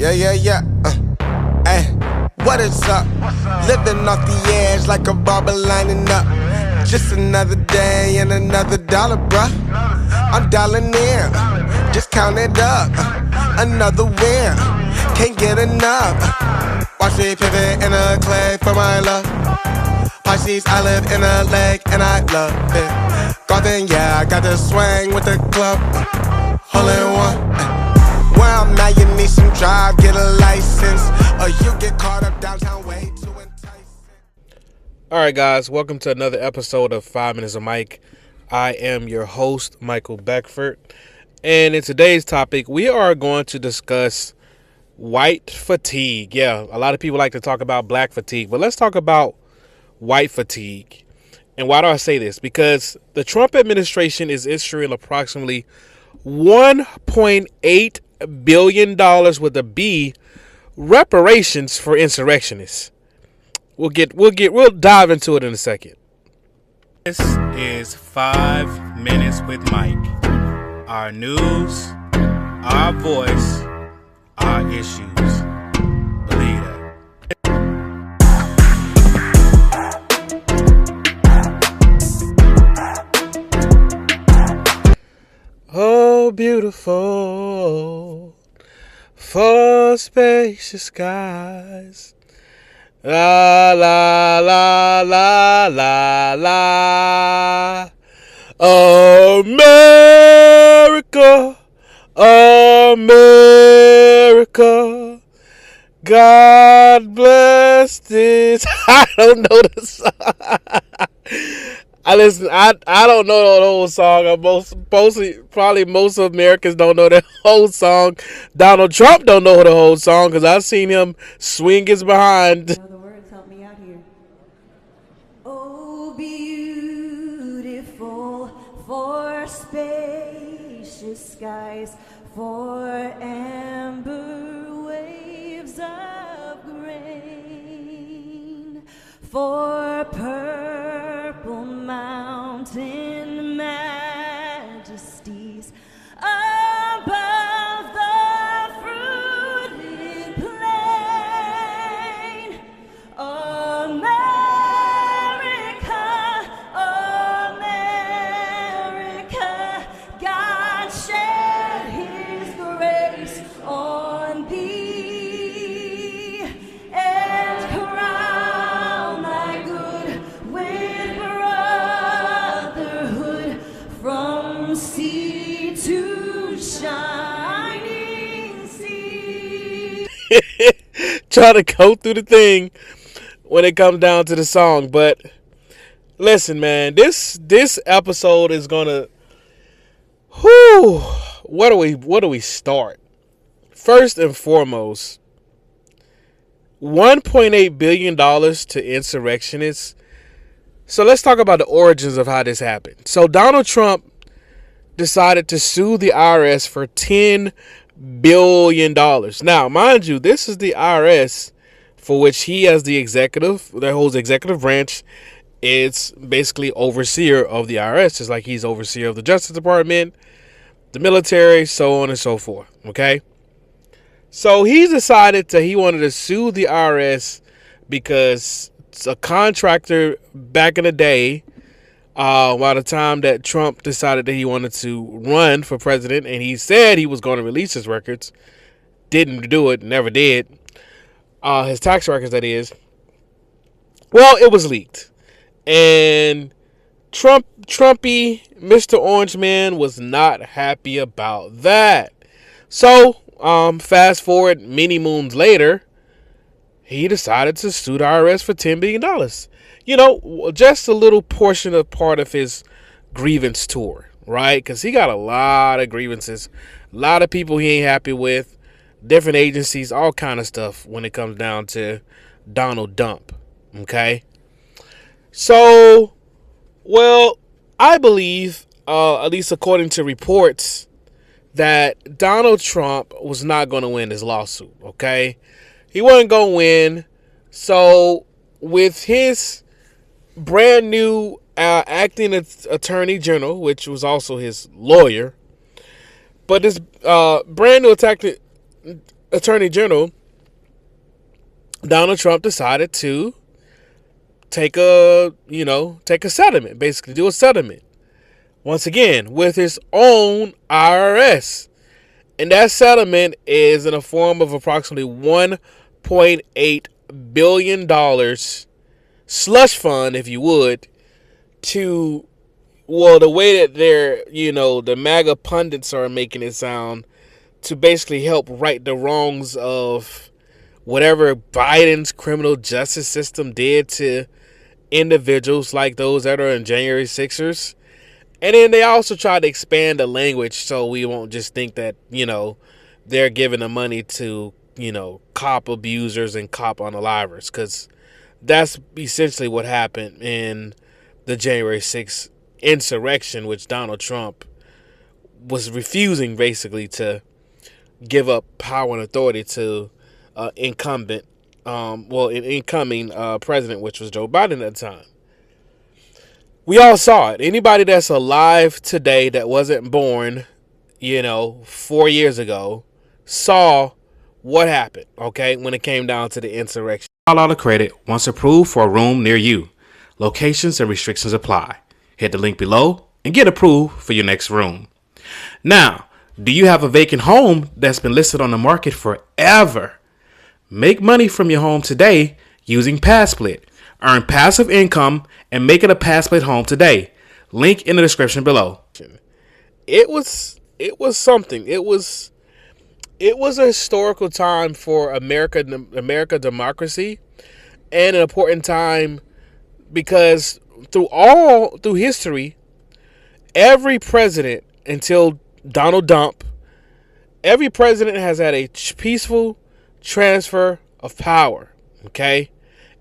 Yeah. Hey, what is up? Living off the edge like a barber lining up. Just another day and another dollar, bruh. I'm dialing in, just count it up. Another win, can't get enough. Watch me pivot in a clay for my love. Pisces, I live in a lake and I love it. Golden, yeah, I got the swing with the club. Hole in one. Where I'm at, you need some drive, get a license, or you get caught up downtown way too enticing. All right, guys, welcome to another episode of 5 Minutes of Mike. I am your host, Michael Beckford, and in today's topic, we are going to discuss white fatigue. Yeah, a lot of people like to talk about black fatigue, but let's talk about white fatigue. And why do I say this? Because the Trump administration is issuing approximately $1.8 billion with a B reparations for insurrectionists. We'll dive into it in a second. This is 5 Minutes with Mike. Our news, our voice, our issues. Believe that. Oh, beautiful, for spacious skies. La la la la la la. America, America. God bless this. I don't know the song. I don't know the whole song. Probably most of Americans don't know the whole song. Donald Trump don't know the whole song because I've seen him swing his behind. The words help me out here. Oh, beautiful for spacious skies, for amber waves of grain, for purple mountain majesties above the fruited plain. America, America, God shed his grace on thee and crown thy good with brotherhood from sea to shining sea. Try to go through the thing when it comes down to the song, but listen, man, this episode is gonna. Where do we start? First and foremost, $1.8 billion to insurrectionists. So let's talk about the origins of how this happened. So Donald Trump decided to sue the IRS for $10 billion. Now, mind you, this is the IRS for which he, as the executive, that holds executive branch, is basically overseer of the IRS, just like he's overseer of the Justice Department, the military, so on and so forth. Okay? So he decided that he wanted to sue the IRS because a contractor back in the day, by the time that Trump decided that he wanted to run for president, and he said he was going to release his records, didn't do it, never did, his tax records, that is. Well, it was leaked. And Trumpy, Mr. Orange Man, was not happy about that. So, fast forward many moons later, he decided to sue the IRS for $10 billion. You know, just a little portion of part of his grievance tour, right? Because he got a lot of grievances, a lot of people he ain't happy with, different agencies, all kind of stuff when it comes down to Donald Dump, okay? So, well, I believe, at least according to reports, that Donald Trump was not going to win this lawsuit, okay? He wasn't going to win. So, with his brand new acting attorney general, which was also his lawyer, but this brand new Attorney General Donald Trump decided to take a settlement, basically do a settlement once again with his own IRS. And that settlement is in a form of approximately $1.8 billion slush fund, if you would, to, well, the way that the MAGA pundits are making it sound, to basically help right the wrongs of whatever Biden's criminal justice system did to individuals like those that are in January 6ers. And then they also try to expand the language so we won't just think that, they're giving the money to, cop abusers and cop unalivers, because that's essentially what happened in the January 6th insurrection, which Donald Trump was refusing basically to give up power and authority to an incoming president, which was Joe Biden at the time. We all saw it. Anybody that's alive today that wasn't born, 4 years ago, saw what happened, okay, when it came down to the insurrection. All out of credit once approved for a room near you. Locations and restrictions apply. Hit the link below and get approved for your next room. Now, do you have a vacant home that's been listed on the market forever? Make money from your home today using Padsplit. Earn passive income and make it a Padsplit home today. Link in the description below. It was something. It was a historical time for America democracy, and an important time because through history, every president until Donald Trump, every president has had a peaceful transfer of power. Okay,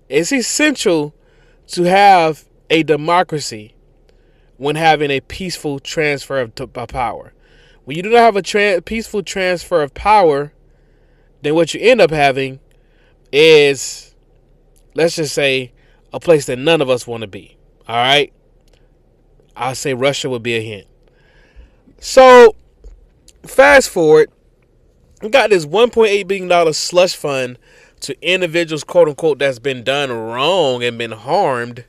it's essential to have a democracy when having a peaceful transfer of power. When you do not have a peaceful transfer of power, then what you end up having is, let's just say, a place that none of us want to be. All right? I'll say Russia would be a hint. So, fast forward, we got this $1.8 billion slush fund to individuals, quote unquote, that's been done wrong and been harmed.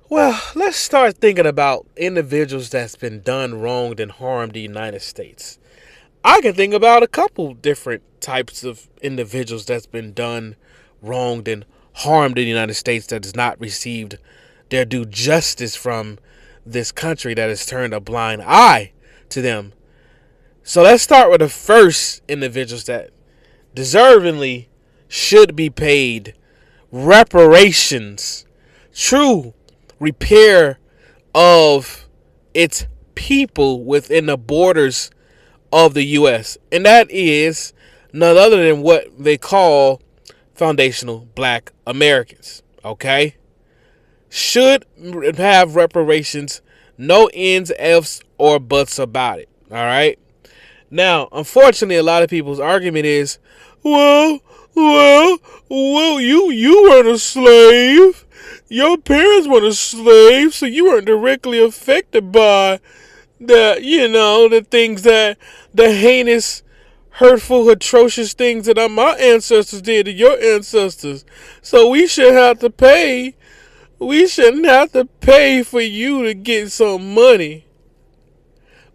Well, let's start thinking about individuals that's been done wronged and harmed in the United States. I can think about a couple different types of individuals that's been done wronged and harmed in the United States that has not received their due justice from this country that has turned a blind eye to them. So let's start with the first individuals that deservingly should be paid reparations, true repair of its people within the borders of the U.S. And that is none other than what they call foundational Black Americans. Okay? Should have reparations, no ends, ifs, or buts about it. All right? Now, unfortunately, a lot of people's argument is, well, you weren't a slave. Your parents were a slave, so you weren't directly affected by the things the heinous, hurtful, atrocious things that my ancestors did to your ancestors. So we shouldn't have to pay for you to get some money.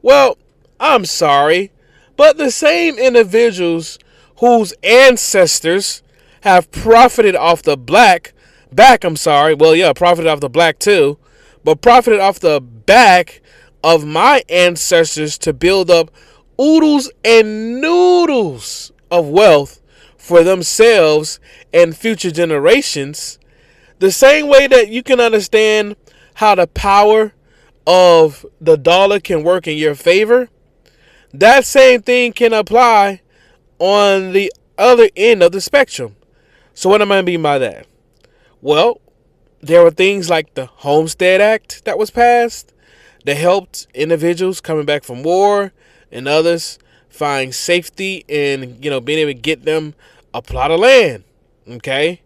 Well, I'm sorry, but the same individuals whose ancestors have profited off the profited off the black too, but profited off the back of my ancestors to build up oodles and noodles of wealth for themselves and future generations. The same way that you can understand how the power of the dollar can work in your favor, that same thing can apply on the other end of the spectrum. So what am I mean by that? Well, there were things like the Homestead Act that was passed that helped individuals coming back from war and others find safety in, being able to get them a plot of land. Okay?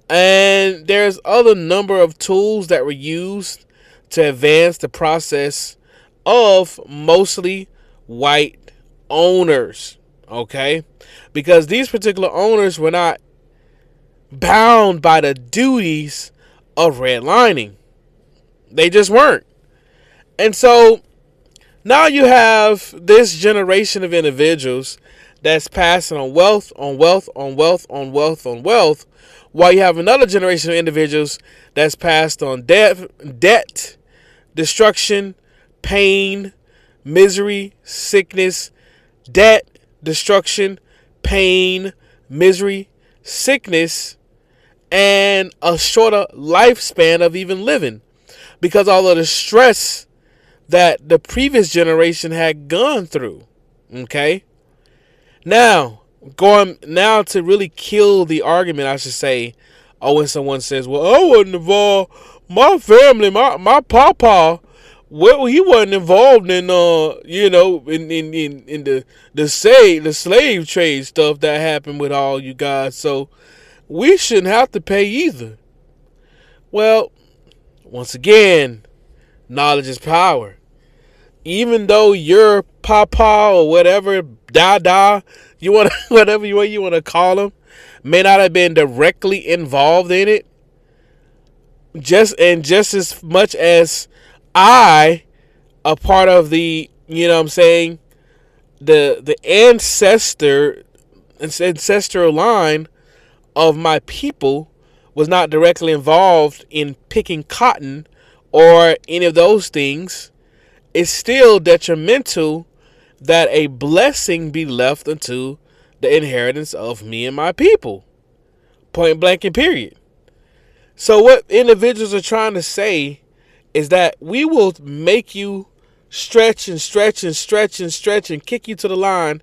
And there's other number of tools that were used to advance the process of mostly white owners. Okay? Because these particular owners were not bound by the duties of redlining. They just weren't. And so now you have this generation of individuals that's passing on wealth, on wealth, on wealth, on wealth, on wealth, while you have another generation of individuals that's passed on debt, destruction, pain, misery, sickness, debt, destruction, pain, misery, sickness, and a shorter lifespan of even living, because all of the stress that the previous generation had gone through. Okay? Now, going now to really kill the argument, I should say, when someone says, well, I wasn't involved, my family, my papa, well, he wasn't involved in in the slave trade stuff that happened with all you guys, so we shouldn't have to pay either. Well, once again, knowledge is power. Even though your papa or whatever, dada, you want whatever you want to call him, may not have been directly involved in it, just as much as I, a part of the, the ancestral line of my people, was not directly involved in picking cotton or any of those things, it's still detrimental that a blessing be left unto the inheritance of me and my people. Point blank and period. So what individuals are trying to say is that we will make you stretch and stretch and stretch and stretch and kick you to the line,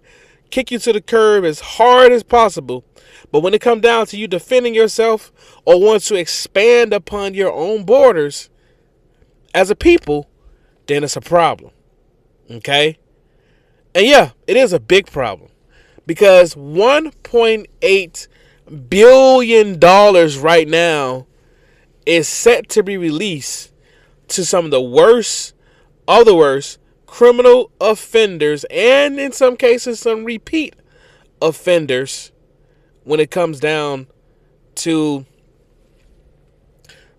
kick you to the curb as hard as possible. But when it comes down to you defending yourself or want to expand upon your own borders as a people, then it's a problem. Okay? And yeah, it is a big problem, because $1.8 billion right now is set to be released to some of the worst criminal offenders, and in some cases some repeat offenders, when it comes down to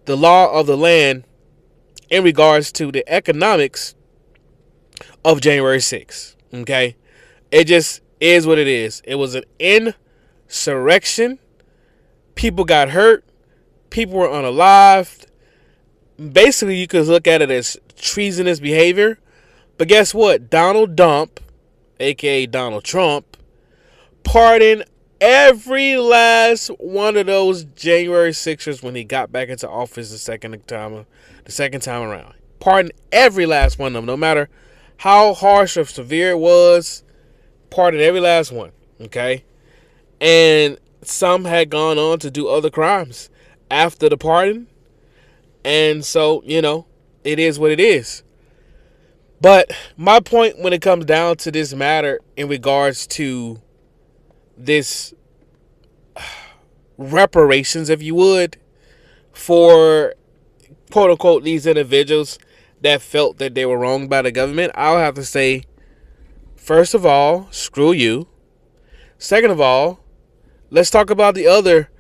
the law of the land in regards to the economics of January 6th. Okay? It just is what it is. It was an insurrection. People got hurt. People were unalived. Basically, you could look at it as treasonous behavior. But guess what? Donald Dump, a.k.a. Donald Trump, pardoned every last one of those January 6ers when he got back into office the second time around. Pardoned every last one of them, no matter how harsh or severe it was. Pardoned every last one. Okay? And some had gone on to do other crimes after the pardon. And so, it is what it is. But my point when it comes down to this matter in regards to this reparations, if you would, for quote unquote these individuals that felt that they were wronged by the government, I'll have to say, first of all, screw you. Second of all, let's talk about the other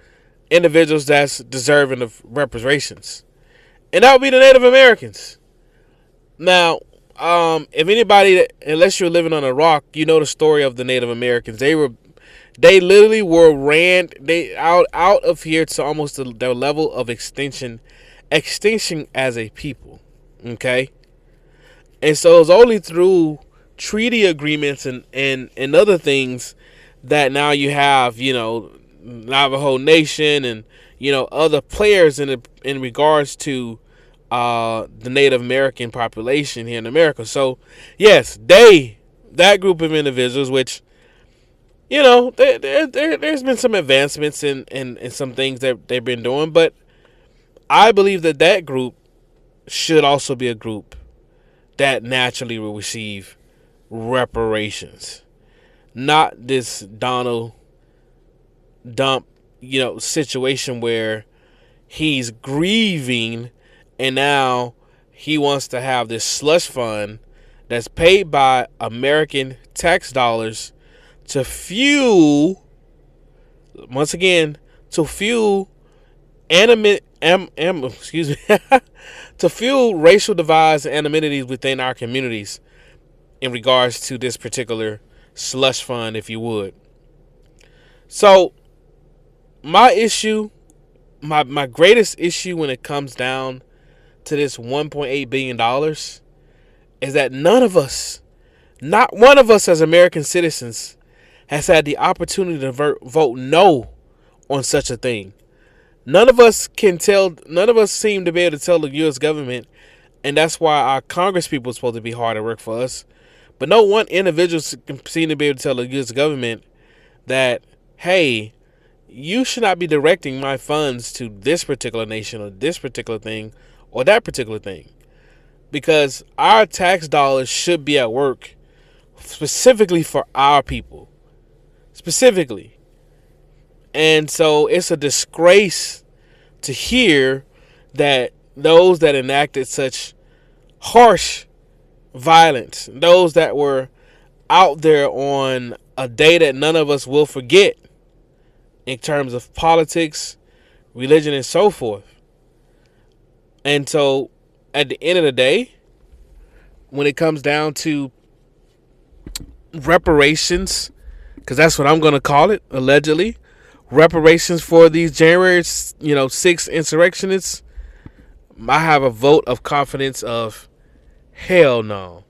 individuals that's deserving of reparations. And that would be the Native Americans. Now, if anybody, unless you're living on a rock, you know the story of the Native Americans. They literally were ran out of here to almost their level of extinction as a people. Okay? And so it was only through treaty agreements and other things that now you have, Navajo Nation and, other players in regards to the Native American population here in America. So, yes, that group of individuals, which, there's been some advancements in some things that they've been doing, but I believe that group should also be a group that naturally will receive reparations. Not this Donald Dump, situation where he's grieving and now he wants to have this slush fund that's paid by American tax dollars to fuel, once again, to fuel to fuel racial divides and anonymity within our communities in regards to this particular slush fund, if you would. So my greatest issue when it comes down to this $1.8 billion is that none of us, not one of us as American citizens, has had the opportunity to vote no on such a thing. None of us seem to be able to tell the U.S. government, and that's why our Congress people are supposed to be hard at work for us. But no one individual seem to be able to tell the U.S. government that, hey, you should not be directing my funds to this particular nation or this particular thing or that particular thing. Because our tax dollars should be at work specifically for our people. Specifically. And so it's a disgrace to hear that those that enacted such harsh violence, those that were out there on a day that none of us will forget in terms of politics, religion, and so forth. And so at the end of the day, when it comes down to reparations, because that's what I'm going to call it, allegedly, reparations for these January 6th insurrectionists, I have a vote of confidence of hell no.